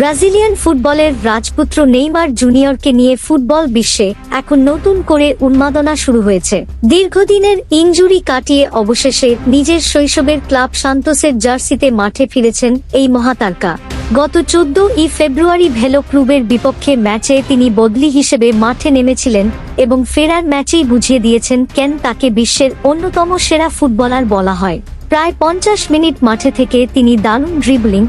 Brazilian ফুটবলের রাজপুত্র Neymar জুনিয়রকে নিয়ে ফুটবল বিশ্বে এখন নতুন করে উন্মাদনা শুরু হয়েছে। দীর্ঘদিনের ইনজুরি কাটিয়ে অবশেষে নিজের শৈশবের ক্লাব সান্তোসের জার্সিতে মাঠে ফিরেছেন এই মহাতারকা। গত 14 ফেব্রুয়ারি ভেলো ক্লুবের বিপক্ষে ম্যাচে তিনি বদলি হিসেবে মাঠে নেমেছিলেন এবং ফেরার ম্যাচেই বুঝিয়ে দিয়েছেন কেন তাকে বিশ্বের অন্যতম সেরা ফুটবলার বলা হয়। প্রায় 50 মিনিট মাঠে থেকে তিনি দারুণ ড্রিবলিং,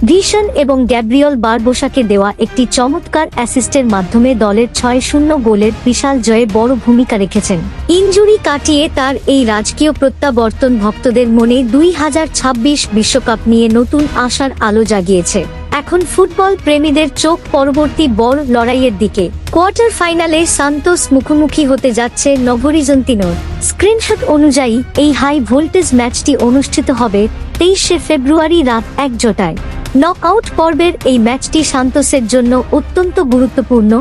ভিশন এবং গ্যাব্রিয়েল বারবোসাকে দেওয়া একটি চমৎকার অ্যাসিস্টের মাধ্যমে দলের 6-0 গোলের বিশাল জয়ে বড় ভূমিকা রেখেছেন। ইনজুরি কাটিয়ে তার এই রাজকীয় প্রত্যাবর্তন ভক্তদের মনে 2026 বিশ্বকাপ নিয়ে নতুন আশার আলো জাগিয়েছে। এখন ফুটবল প্রেমীদের চোখ পরবর্তী বড় লড়াইয়ের দিকে। কোয়ার্টার ফাইনালে সান্তোস মুখোমুখি হতে যাচ্ছে নভোরিজন্তিনোর। স্ক্রিনশট অনুযায়ী এই হাই ভোল্টেজ ম্যাচটি অনুষ্ঠিত হবে 23 ফেব্রুয়ারি রাত 1টায়। নকআউট পর্বের এই ম্যাচটি সান্তোসের জন্য অত্যন্ত গুরুত্বপূর্ণ,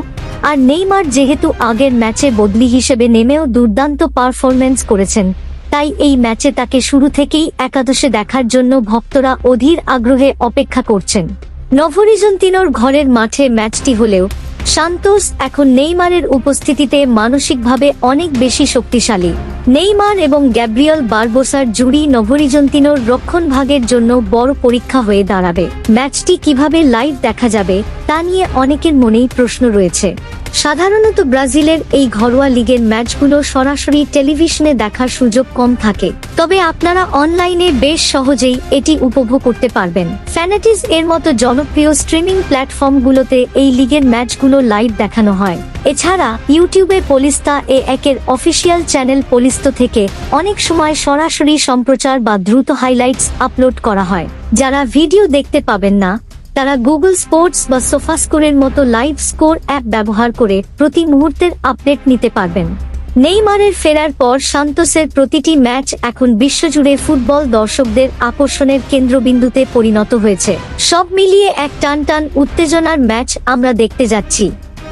আর নেইমার যেহেতু আগের ম্যাচে বদলি হিসেবে নেমেও দুর্দান্ত পারফরম্যান্স করেছেন, তাই এই ম্যাচে তাকে শুরু থেকেই একাদশে দেখার জন্য ভক্তরা অধীর আগ্রহে অপেক্ষা করছেন। নভোরিজন্তিনোর ঘরের মাঠে ম্যাচটি হলেও সান্তোস এখন নেইমারের উপস্থিতিতে মানসিকভাবে অনেক বেশি শক্তিশালী। নেইমার এবং গ্যাব্রিয়েল বারবোসার জুড়ি নভোরিজন্তিনোর রক্ষণভাগের জন্য বড় পরীক্ষা হয়ে দাঁড়াবে। ম্যাচটি কিভাবে লাইভ দেখা যাবে তা নিয়ে অনেকের মনেই প্রশ্ন রয়েছে। সাধারণত ব্রাজিলের এই ঘরোয়া লিগের ম্যাচগুলো সরাসরি টেলিভিশনে দেখার সুযোগ কম থাকে, তবে আপনারা অনলাইনে বেশ সহজেই এটি উপভোগ করতে পারবেন। ফ্যানাটিজ এর মতো জনপ্রিয় স্ট্রিমিং প্ল্যাটফর্মগুলোতে এই লিগের ম্যাচগুলো লাইভ দেখানো হয়। এছাড়া ইউটিউবে পোলিস্তা একের অফিসিয়াল চ্যানেল পোলিস্তো থেকে অনেক সময় সরাসরি সম্প্রচার বা দ্রুত হাইলাইটস আপলোড করা হয়। যারা ভিডিও দেখতে পাবেন না, তারা গুগল স্পোর্টস বা সোফাস্কোরের মতো লাইভ স্কোর অ্যাপ ব্যবহার করে প্রতি মুহূর্তের আপডেট নিতে পারবেন। নেইমারের ফেরার পর সান্তোসের প্রতিটি ম্যাচ এখন বিশ্বজুড়ে ফুটবল দর্শকদের আকর্ষণের কেন্দ্রবিন্দুতে পরিণত হয়েছে। সব মিলিয়ে এক টানটান উত্তেজনার ম্যাচ আমরা দেখতে যাচ্ছি।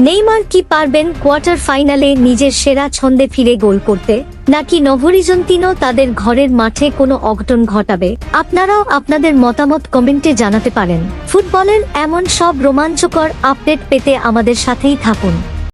নেইমার কি পারবেন কোয়ার্টার ফাইনালে নিজের সেরা ছন্দে ফিরে গোল করতে, নাকি নভোরিজন্তিনো তাদের ঘরের মাঠে কোনো অঘটন ঘটাবে? আপনারাও আপনাদের মতামত কমেন্টে জানাতে পারেন। ফুটবলের এমন সব রোমাঞ্চকর আপডেট পেতে আমাদের সাথেই থাকুন।